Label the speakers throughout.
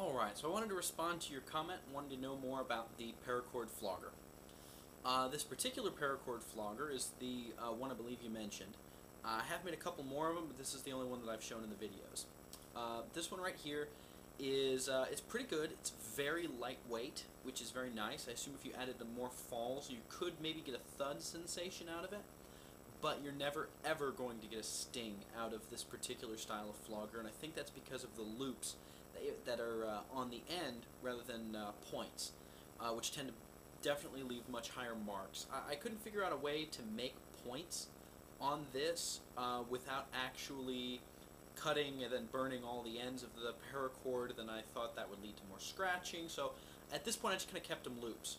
Speaker 1: Alright, so I wanted to respond to your comment and wanted to know more about the Paracord Flogger. This particular Paracord Flogger is the one I believe you mentioned. I have made a couple more of them, but this is the only one that I've shown in the videos. This one right here is it's pretty good. It's very lightweight, which is very nice. I assume if you added more falls, you could maybe get a thud sensation out of it, but you're never ever going to get a sting out of this particular style of flogger, and I think that's because of the loops that are on the end rather than points, which tend to definitely leave much higher marks. I couldn't figure out a way to make points on this without actually cutting and then burning all the ends of the paracord. Then I thought that would lead to more scratching, so at this point I just kind of kept them loops.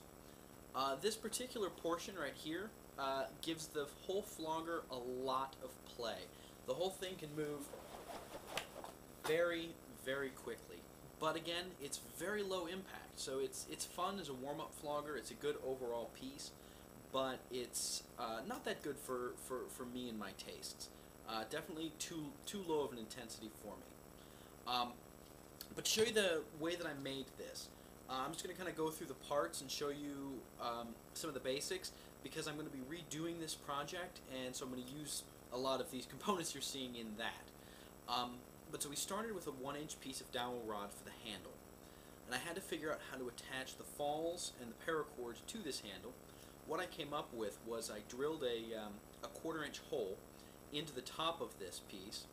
Speaker 1: This particular portion right here gives the whole flogger a lot of play. The whole thing can move very, very quickly. But again, it's very low impact, so it's fun as a warm-up flogger. It's a good overall piece, but it's not that good for me and my tastes. Definitely too low of an intensity for me. But to show you the way that I made this, I'm just going to kind of go through the parts and show you some of the basics, because I'm going to be redoing this project, and so I'm going to use a lot of these components you're seeing in that. But so we started with a 1-inch piece of dowel rod for the handle, and I had to figure out how to attach the falls and the paracord to this handle. What I came up with was I drilled a 1/4-inch hole into the top of this piece.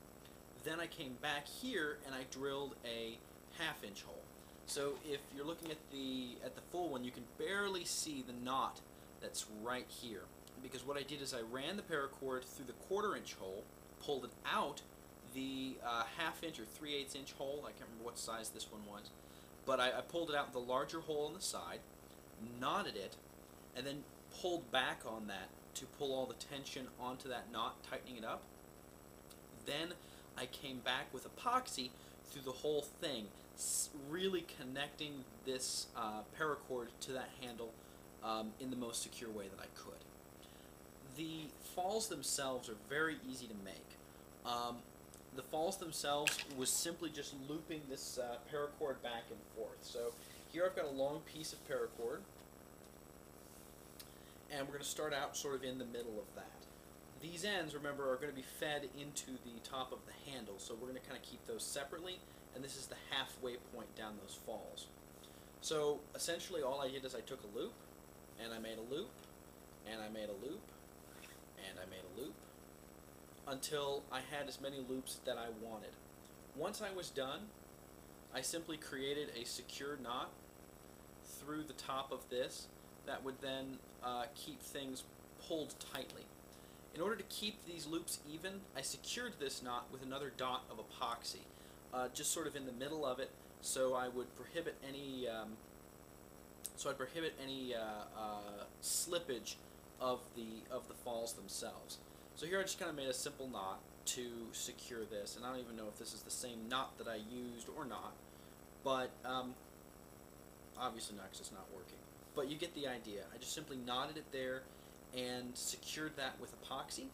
Speaker 1: Then I came back here and I drilled a 1/2-inch hole. So if you're looking at the full one, you can barely see the knot that's right here, because what I did is I ran the paracord through the 1/4-inch hole, pulled it out the 1/2-inch or 3/8-inch hole. I can't remember what size this one was, but I pulled it out the larger hole on the side, knotted it, and then pulled back on that to pull all the tension onto that knot, tightening it up. Then I came back with epoxy through the whole thing, really connecting this paracord to that handle in the most secure way that I could. The falls themselves are very easy to make. The falls themselves was simply just looping this paracord back and forth. So here I've got a long piece of paracord, and we're going to start out sort of in the middle of that. These ends, remember, are going to be fed into the top of the handle, so we're going to kind of keep those separately, and this is the halfway point down those falls. So essentially all I did is I took a loop, and I made a loop, and I made a loop, and I made a loop, until I had as many loops that I wanted. Once I was done, I simply created a secure knot through the top of this that would then keep things pulled tightly. In order to keep these loops even, I secured this knot with another dot of epoxy, just sort of in the middle of it, so I would prohibit any slippage of the falls themselves. So here I just kind of made a simple knot to secure this, and I don't even know if this is the same knot that I used or not, but obviously not, because it's not working. But you get the idea. I just simply knotted it there and secured that with epoxy.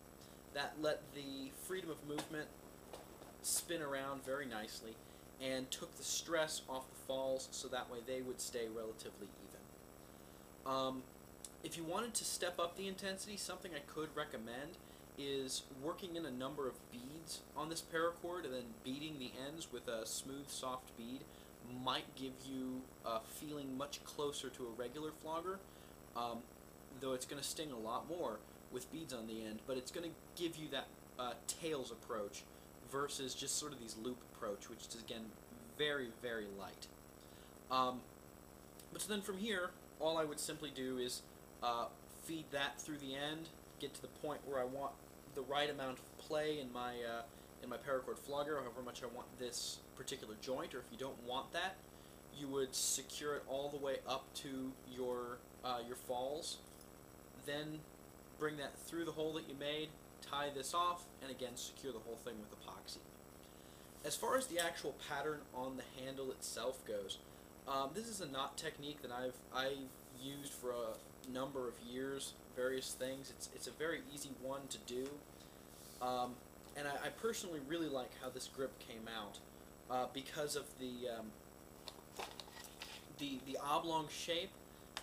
Speaker 1: That let the freedom of movement spin around very nicely and took the stress off the falls, so that way they would stay relatively even. If you wanted to step up the intensity, something I could recommend is working in a number of beads on this paracord and then beading the ends with a smooth, soft bead might give you a feeling much closer to a regular flogger, though it's going to sting a lot more with beads on the end, but it's going to give you that tails approach versus just sort of these loop approach, which is, again, very, very light. But so then from here, all I would simply do is feed that through the end, get to the point where I want the right amount of play in my paracord flogger, however much I want this particular joint, or if you don't want that, you would secure it all the way up to your falls, then bring that through the hole that you made, tie this off, and again secure the whole thing with epoxy. As far as the actual pattern on the handle itself goes, this is a knot technique that I've used for a number of years, various things. It's a very easy one to do, and I personally really like how this grip came out because of the the oblong shape,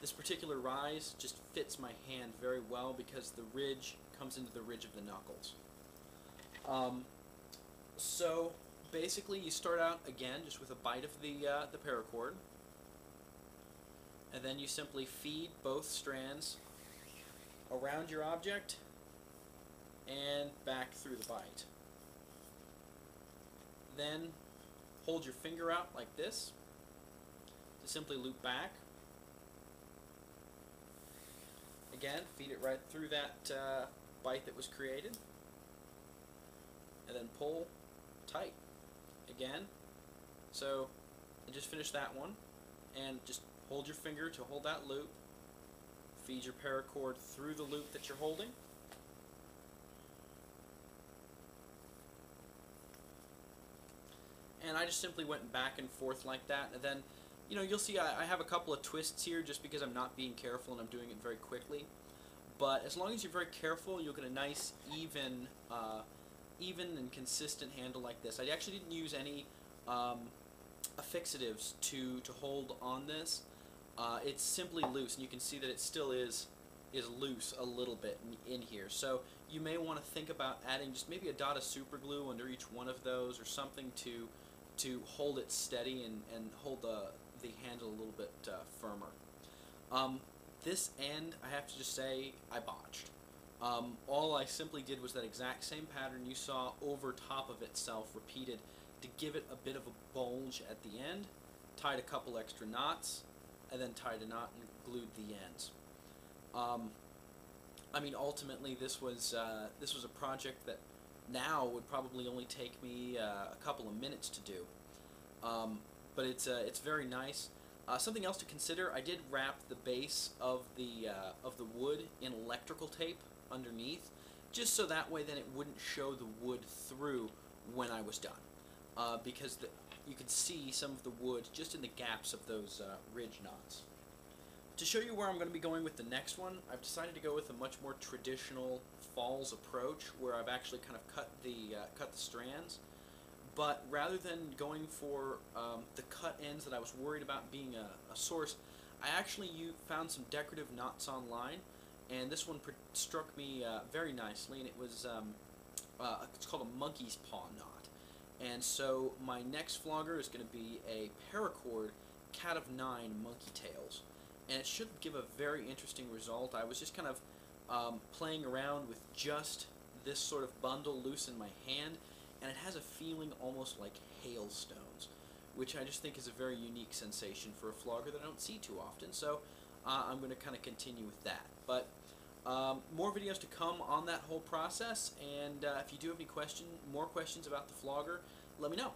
Speaker 1: this particular rise just fits my hand very well because the ridge comes into the ridge of the knuckles. So basically you start out again just with a bite of the paracord, and then you simply feed both strands around your object and back through the bite. Then hold your finger out like this to simply loop back. Again, feed it right through that bite that was created, and then pull tight again. So I just finished that one, and just hold your finger to hold that loop, feed your paracord through the loop that you're holding, and I just simply went back and forth like that. And then, you know, you'll see I have a couple of twists here just because I'm not being careful and I'm doing it very quickly. But as long as you're very careful, you'll get a nice even and consistent handle like this. I actually didn't use any affixatives to hold on this. It's simply loose, and you can see that it still is loose a little bit in here. So you may want to think about adding just maybe a dot of super glue under each one of those, or something to hold it steady and hold the handle a little bit firmer. This end, I have to just say, I botched. All I simply did was that exact same pattern you saw over top of itself, repeated, to give it a bit of a bulge at the end, tied a couple extra knots, and then tied a knot and glued the ends. I mean, ultimately, this was a project that now would probably only take me a couple of minutes to do. But it's very nice. Something else to consider: I did wrap the base of the wood in electrical tape underneath, just so that way then it wouldn't show the wood through when I was done, because you could see some of the wood just in the gaps of those ridge knots. To show you where I'm going to be going with the next one, I've decided to go with a much more traditional falls approach, where I've actually kind of cut the strands. But rather than going for the cut ends that I was worried about being a source, I actually found some decorative knots online, and this one struck me very nicely, and it was it's called a monkey's paw knot. And so my next flogger is going to be a paracord cat of nine monkey tails, and it should give a very interesting result. I was just kind of playing around with just this sort of bundle loose in my hand, and it has a feeling almost like hailstones, which I just think is a very unique sensation for a flogger that I don't see too often. So I'm going to kind of continue with that. But more videos to come on that whole process, and if you do have any more questions about the flogger, let me know.